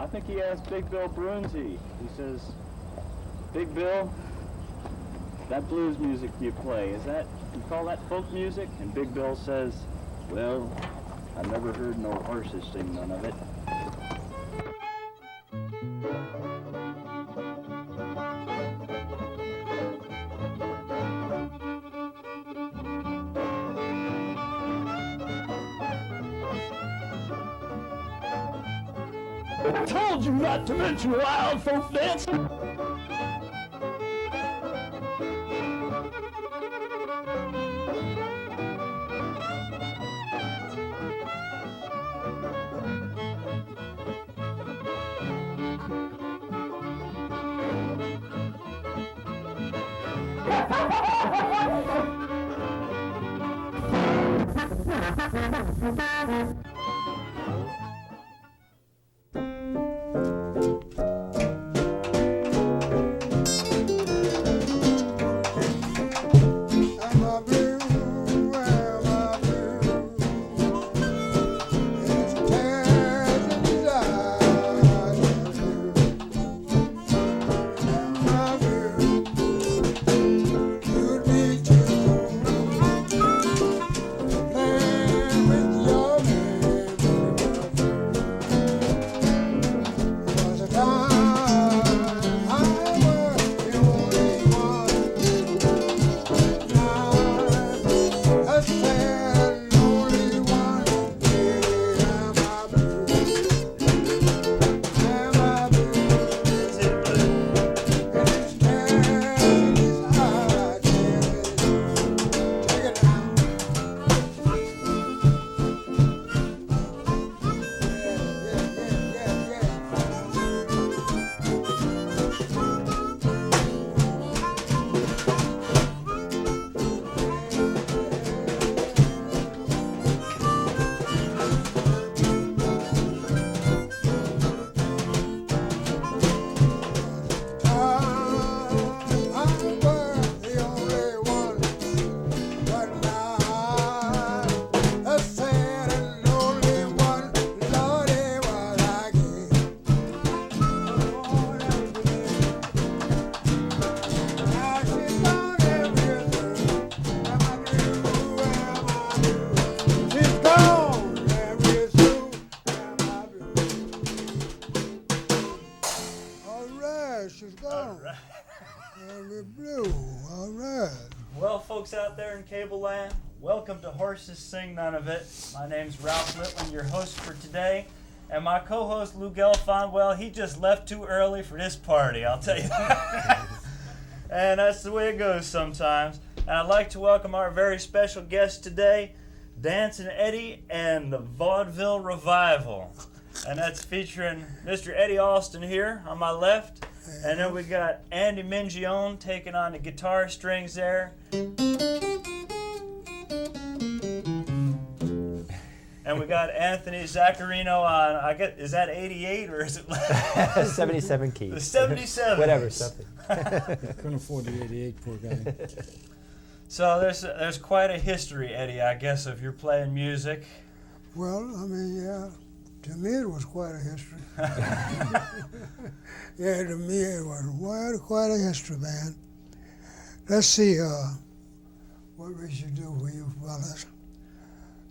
I think he asked Big Bill Brunsey. He says, Big Bill, that blues music you play, you call that folk music? And Big Bill says, well, I've never heard no horses sing none of it. I told you not to mention wild folk dancing. Out there in cable land, welcome to Horses Sing None of It. My name's Ralph Litwin, your host for today, and my co-host Lou Gelfond, well, he just left too early for this party, I'll tell you that. And that's the way it goes sometimes. And I'd like to welcome our very special guest today, Dancin Eddie and the Vaudeville Revival. And that's featuring Mr. Eddie Alston here on my left. And then we got Andy Mingione taking on the guitar strings there. And we got Anthony Zaccarino on, I guess, is that 88 or is it 77 keys. The 77. Whatever, something. Couldn't afford the 88, poor guy. So there's quite a history, Eddie, I guess, of your playing music. Well, I mean, yeah. To me, it was quite a history. Yeah, to me, it was quite a history, man. Let's see what we should do for you fellas.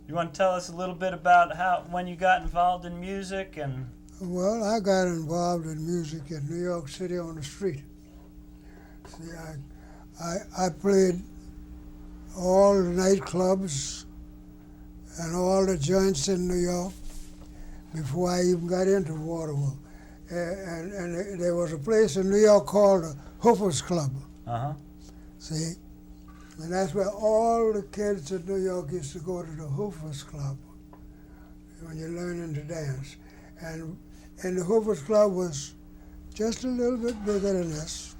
You want to tell us a little bit about when you got involved in music and? Well, I got involved in music in New York City on the street. See, I played all the nightclubs and all the joints in New York before I even got into Vaudeville. And there was a place in New York called the Hoofers Club. Uh-huh. See? And that's where all the kids in New York used to go to the Hoofers Club when you're learning to dance. And the Hoofers Club was just a little bit bigger than this.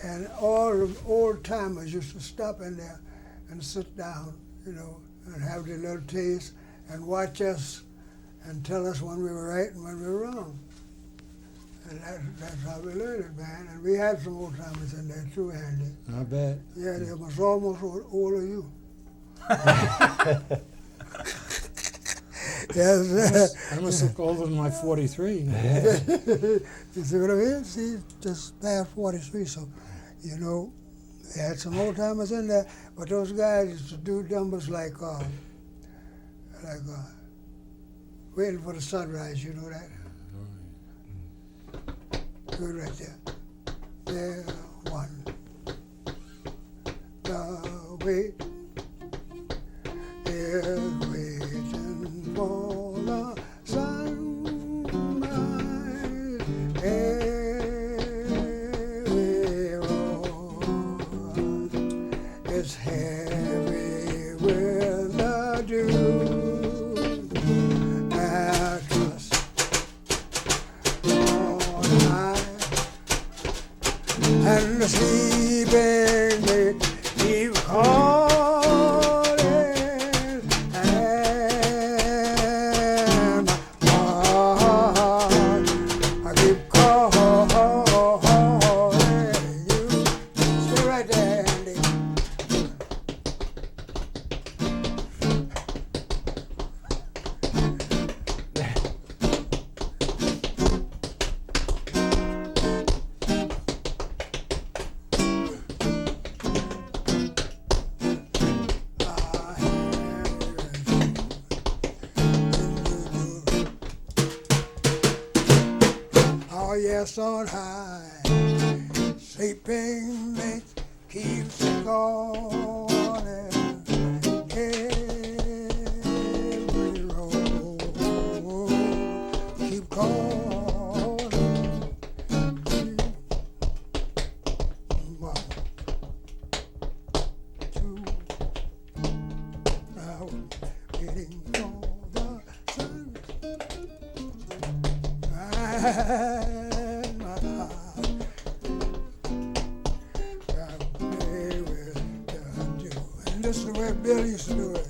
And all the old timers used to stop in there and sit down, you know, and have their little taste and watch us and tell us when we were right and when we were wrong. And that's how we learned it, man. And we had some old timers in there too, Andy. I bet. Yeah, they was almost old as you. Yes. I must look older than my 43. You see what I mean? See, just past 43, so, you know, they had some old timers in there, but those guys used to do numbers like Waiting for the Sunrise, you know that? Good right there. There, one. The wait is waiting for the sunrise. Heavy road is heavy with the dew. Atlas on high, and the sleeping maid keep calling, and my heart I keep calling you. Stay right there, Andy. Oh yes, on high, sleeping mate keeps calling. Every road keep calling. One, two, now waiting for the sun. And my heart got play with the dew. And this is the way Bill used to do it.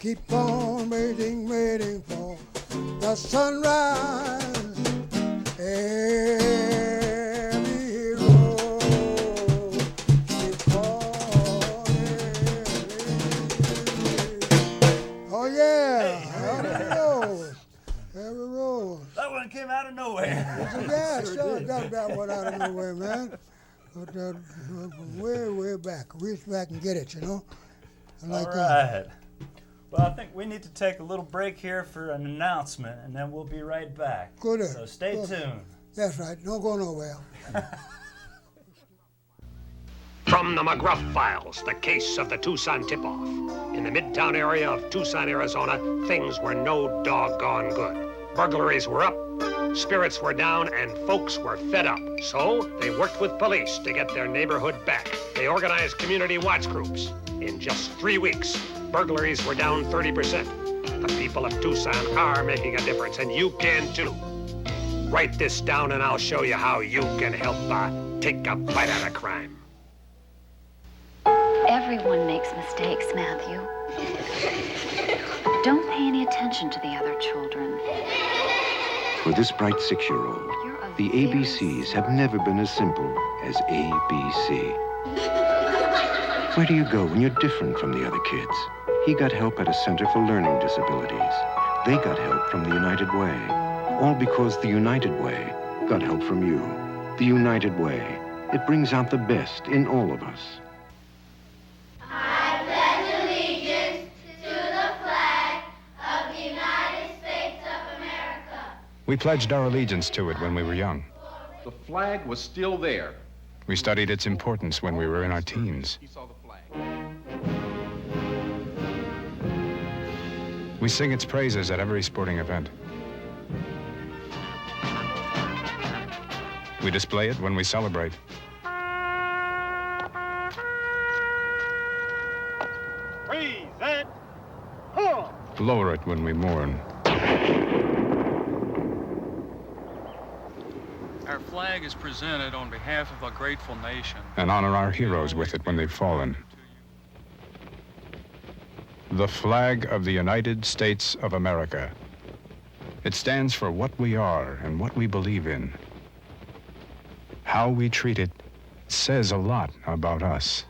Keep on waiting, waiting for the sunrise. Every road keep calling. Oh yeah, every road, every road. That one came out of nowhere. Yeah, sure, got that one out of nowhere, man. But way, way back, reach back and get it, you know. All right. Well, I think we need to take a little break here for an announcement, and then we'll be right back. Good. So stay tuned. That's right. Don't go nowhere. From the McGruff files, the case of the Tucson tip-off. In the Midtown area of Tucson, Arizona, things were no doggone good. Burglaries were up, spirits were down, and folks were fed up. So they worked with police to get their neighborhood back. They organized community watch groups. In just 3 weeks, burglaries were down 30%. The people of Tucson are making a difference, and you can too. Write this down and I'll show you how you can help take a bite out of crime. Everyone makes mistakes, Matthew. Don't pay any attention to the other children. For this bright 6-year-old, You're a the very ABCs have never been as simple as ABC. Where do you go when you're different from the other kids? He got help at a Center for Learning Disabilities. They got help from the United Way. All because the United Way got help from you. The United Way. It brings out the best in all of us. I pledge allegiance to the flag of the United States of America. We pledged our allegiance to it when we were young. The flag was still there. We studied its importance when we were in our teens. He saw the flag. We sing its praises at every sporting event. We display it when we celebrate. Present. Huh. Lower it when we mourn. Our flag is presented on behalf of a grateful nation. And honor our heroes with it when they've fallen. The flag of the United States of America. It stands for what we are and what we believe in. How we treat it says a lot about us.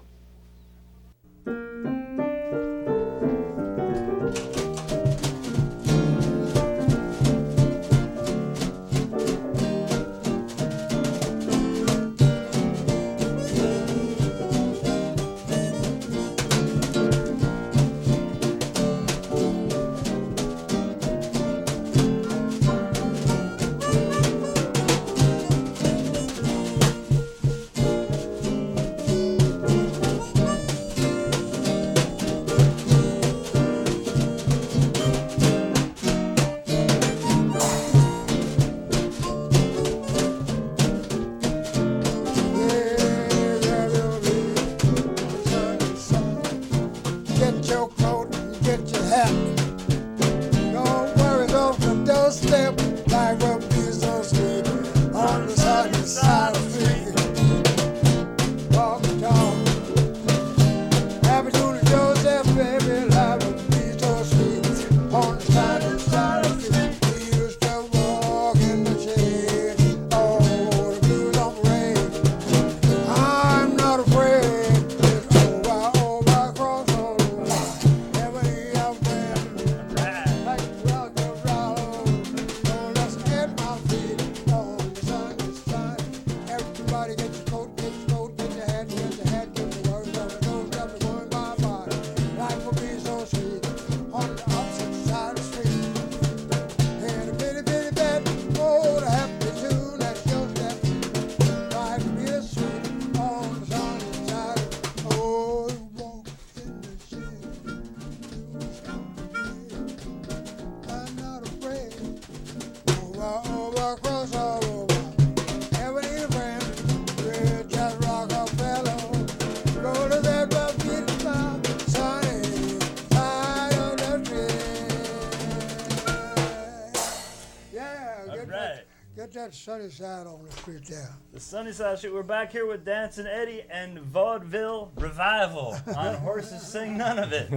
That sunny side on the street there. The sunny side street. We're back here with Dancin Eddie and Vaudeville Revival on Horses Sing None of It.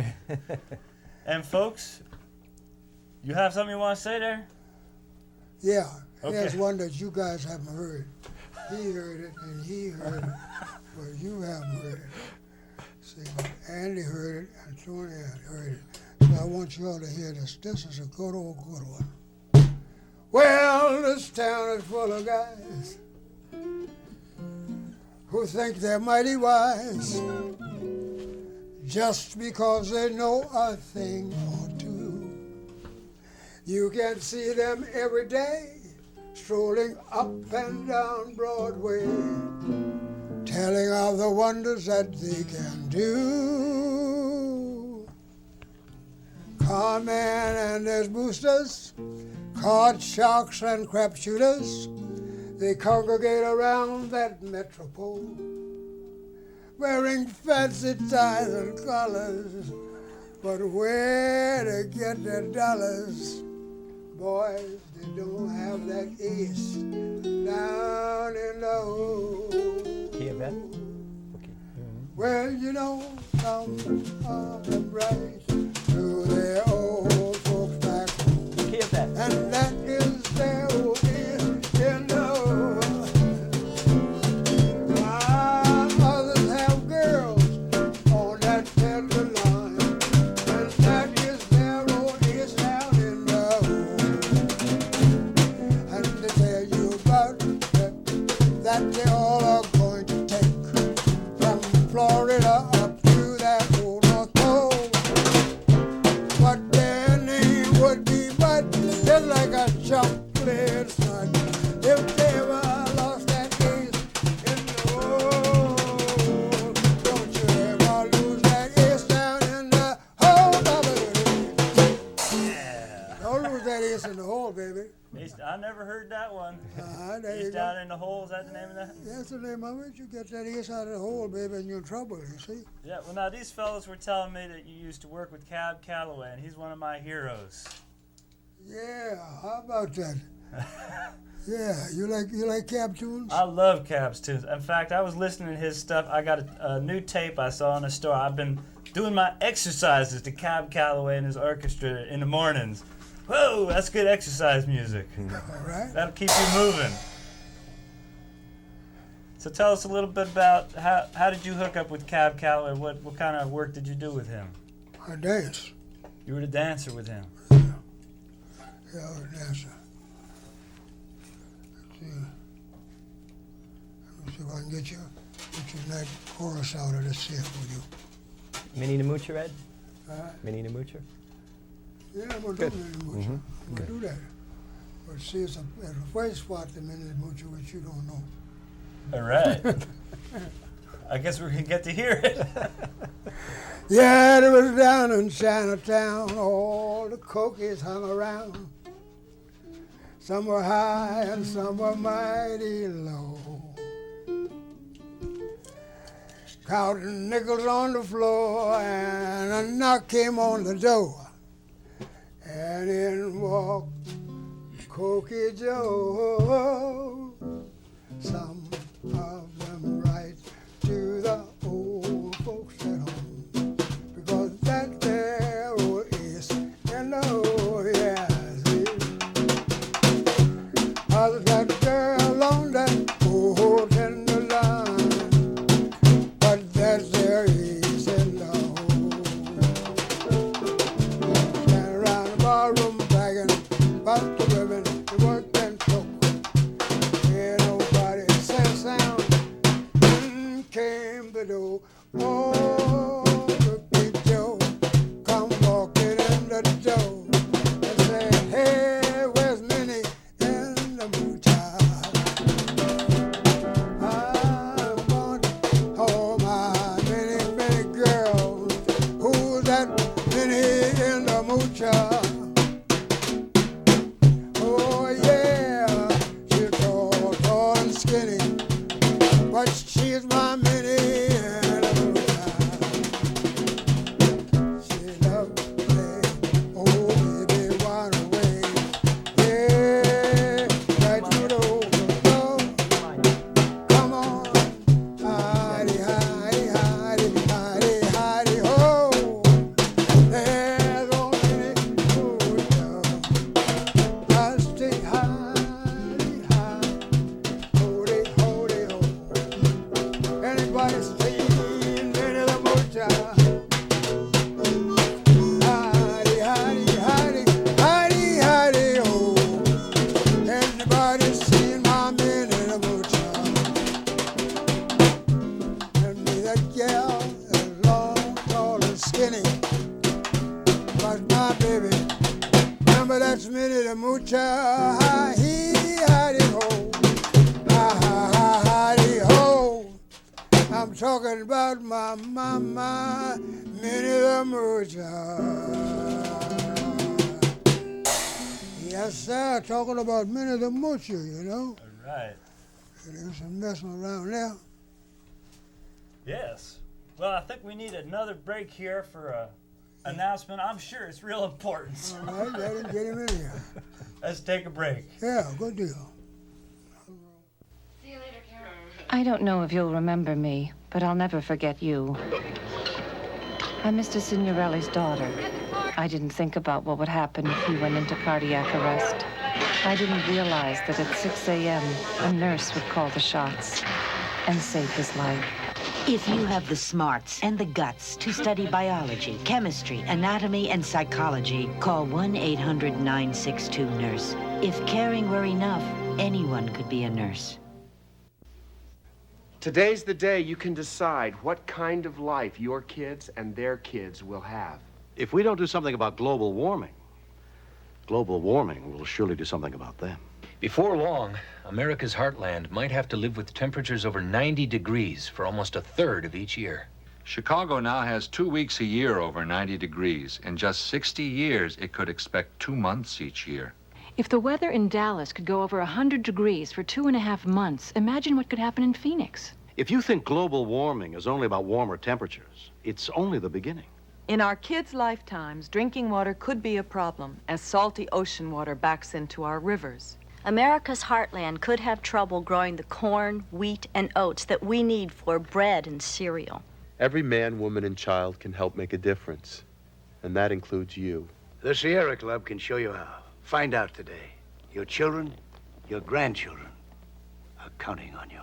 And folks, you have something you want to say there? Yeah, okay. There's one that you guys haven't heard. He heard it and he heard it, but you haven't heard it. See, but Andy heard it and Tony heard it. So I want you all to hear this. This is a good old good one. Well, this town is full of guys who think they're mighty wise just because they know a thing or two. You can see them every day strolling up and down Broadway, telling of the wonders that they can do. Con man and his boosters, card sharks and crap shooters, they congregate around that metropole, wearing fancy ties and collars, but where to get their dollars? Boys, they don't have that ace down in the hole. Well, you know, some of them right to their old folks back home. And that is their old in the hole. While others have girls on that tender line, and that is their old ace down in the hole. And they tell you about that they all are going to take from Florida up to that old North Pole. But their name would be but just like a chocolate sun if they ever lost that ace in the hole. Don't you ever lose that ace down in the hole, baby. Yeah. Don't lose that ace in the hole, baby. I never heard that one. There you Ace go. down in the hole, is that the name of that? That's the name of it. You get that ace out of the hole, baby, and you're in trouble, you see. Yeah, well now these fellas were telling me that you used to work with Cab Calloway, and he's one of my heroes. Yeah, how about that? Yeah, you like Cab tunes? I love Cab's tunes. In fact, I was listening to his stuff. I got a new tape I saw in the store. I've been doing my exercises to Cab Calloway and his orchestra in the mornings. Whoa, that's good exercise music. All right. That'll keep you moving. So tell us a little bit about how did you hook up with Cab Calloway? What kind of work did you do with him? I dance. You were the dancer with him. Yeah, I was a dancer. Let me see if I can get you that chorus out of this here for you. Mini Namucha, Ed? Huh? Mini Namucha? Yeah, I'm going to do Mini Namucha. I'm going to do that. But see, it's a first spot, the Mini Namucha, which you don't know. All right. I guess we're going to get to hear it. Yeah, it was down in Chinatown, all the cookies hung around. Some were high and some were mighty low. Counting nickels on the floor, and a knock came on the door. And in walked Cookie Joe. Some of them right to the old folks at home, because that there is in the old, yeah. Others got a girl on that old tender line, but that there is in the hole. Stand around the barroom bragging about the women who work and choke. Hear nobody say a sound. In came the door. Oh, Cookie Joe, come walking in the door and say, hey, where's Minnie? Oh yeah, she's tall, tall and skinny, but she's my Minnie and a blue child. She loves me, oh baby, one away. Yeah, right to the old door. Come on, hidey, hidey, hidey, hidey, hidey, ho. There's old Minnie, oh yeah. I stay hidey, hidey, holy, holy, ho. Anybody seen Minnie the Moocher? Hidey, hidey, hidey, hidey, hidey, ho. Anybody seen my Minnie the Moocher? And me that gal is long, tall, and skinny, but my baby, remember that's Minnie the Moocher. Hi-hee, ho, hi-hee, ho. I'm talking about my mama, Minnie the Moocher. Yes, sir, talking about Minnie the Moocher, you know. All right. There's some messing around there. Yes. Well, I think we need another break here for a announcement. I'm sure it's real important. All right, let him get him in here. Let's take a break. Yeah, good deal. I don't know if you'll remember me, but I'll never forget you. I'm Mr. Signorelli's daughter. I didn't think about what would happen if he went into cardiac arrest. I didn't realize that at 6 a.m., a nurse would call the shots and save his life. If you have the smarts and the guts to study biology, chemistry, anatomy, and psychology, call 1-800-962-NURSE. If caring were enough, anyone could be a nurse. Today's the day you can decide what kind of life your kids and their kids will have. If we don't do something about global warming will surely do something about them. Before long, America's heartland might have to live with temperatures over 90 degrees for almost a third of each year. Chicago now has 2 weeks a year over 90 degrees. In just 60 years, it could expect 2 months each year. If the weather in Dallas could go over 100 degrees for 2.5 months, imagine what could happen in Phoenix. If you think global warming is only about warmer temperatures, it's only the beginning. In our kids' lifetimes, drinking water could be a problem as salty ocean water backs into our rivers. America's heartland could have trouble growing the corn, wheat, and oats that we need for bread and cereal. Every man, woman, and child can help make a difference, and that includes you. The Sierra Club can show you how. Find out today. Your children, your grandchildren are counting on you.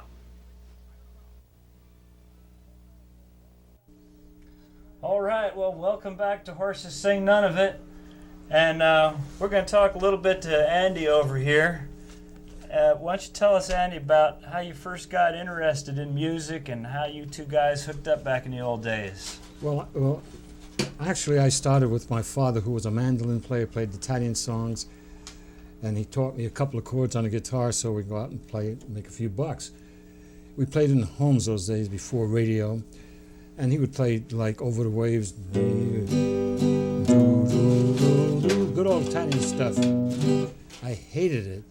All right, well, welcome back to Horses Sing None of It. And we're going to talk a little bit to Andy over here. Why don't you tell us, Andy, about how you first got interested in music and how you two guys hooked up back in the old days? Well, actually, I started with my father, who was a mandolin player, played Italian songs, and he taught me a couple of chords on the guitar, so we'd go out and play, make a few bucks. We played in homes those days before radio, and he would play like Over the Waves, good old Italian stuff. I hated it.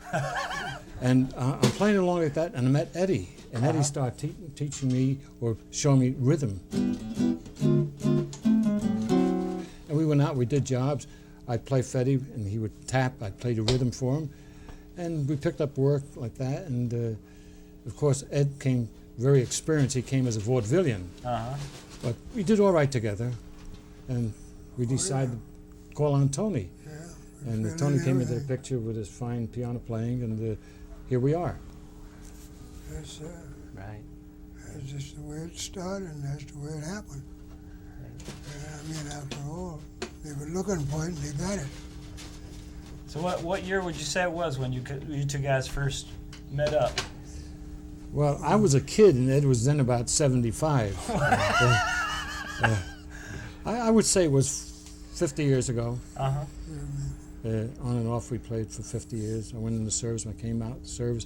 And I'm playing along like that, and I met Eddie, and Eddie started teaching me or showing me rhythm. And we went out, we did jobs. I'd play for Eddie, and he would tap, I'd play the rhythm for him. And we picked up work like that, and of course, Ed came very experienced. He came as a vaudevillian. But we did all right together, and we decided to call on Tony. And Tony came into the picture with his fine piano playing, and here we are. That's right. That's just the way it started, and that's the way it happened. I mean, after all, they were looking for it, and they got it. So what year would you say it was when you two guys first met up? Well, I was a kid, and Ed was then about 75. I would say it was 50 years ago. On and off, we played for 50 years. I went in the service. When I came out of the service,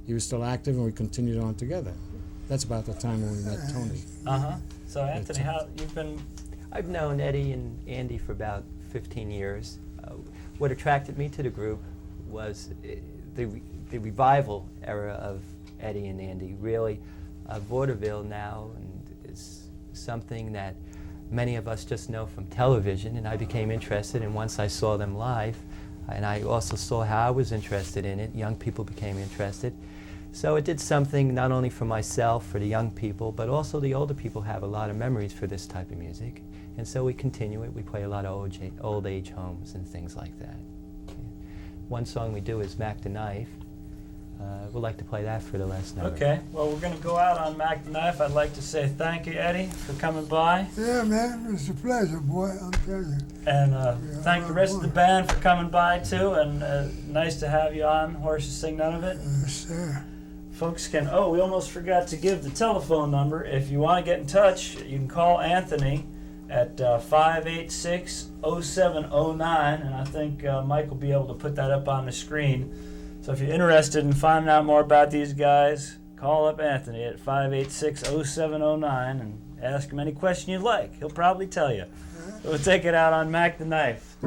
he was still active, and we continued on together. That's about the time when we met Tony. So, Anthony, how you've been? I've known Eddie and Andy for about 15 years. What attracted me to the group was the revival era of Eddie and Andy. Really, vaudeville now is something that many of us just know from television, and I became interested, and once I saw them live, and I also saw how I was interested in it, young people became interested. So it did something not only for myself, for the young people, but also the older people have a lot of memories for this type of music, and so we continue it. We play a lot of old age homes and things like that. One song we do is Mac the Knife. We'd like to play that for the last number. Okay, well, we're going to go out on Mac the Knife. I'd like to say thank you, Eddie, for coming by. Yeah, man, it's a pleasure, boy, I'm telling you. And thank the rest of the band for coming by, too, and nice to have you on Horses Sing None of It. Yes, sir. Folks can, we almost forgot to give the telephone number. If you want to get in touch, you can call Anthony at 586-0709, and I think Mike will be able to put that up on the screen. So if you're interested in finding out more about these guys, call up Anthony at 586-0709 and ask him any question you'd like. He'll probably tell you. So we'll take it out on Mac the Knife.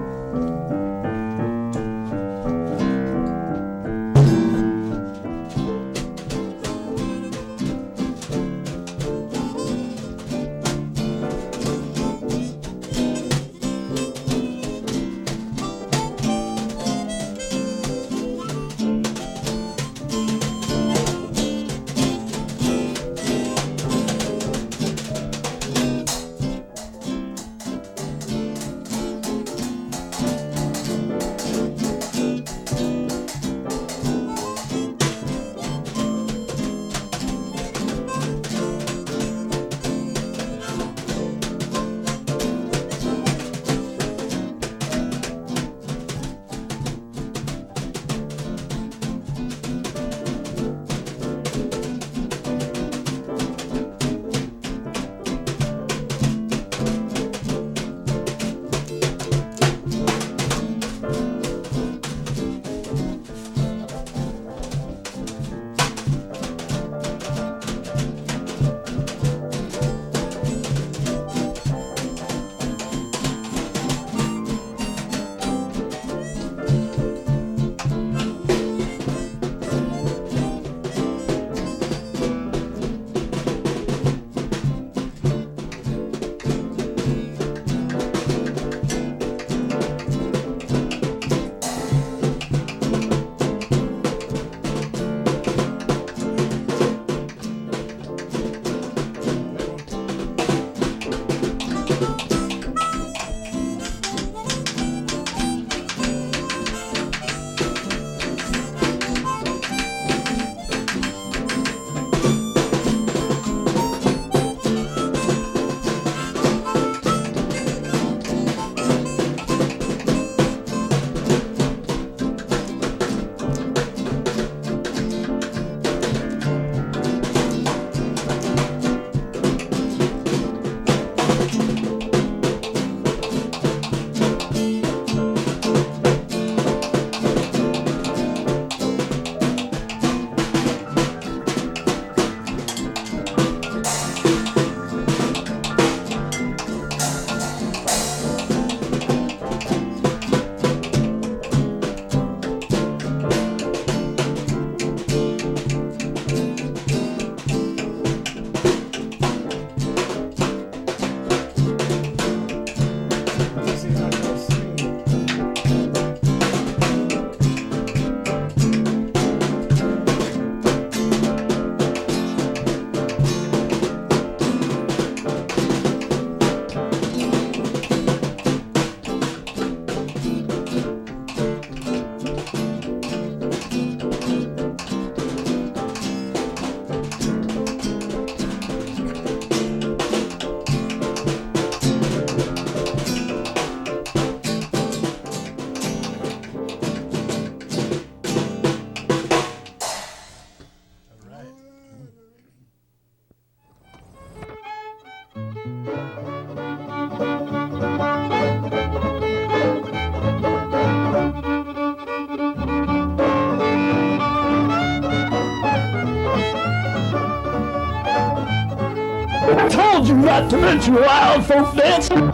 I told you not to mention wild folk dancing.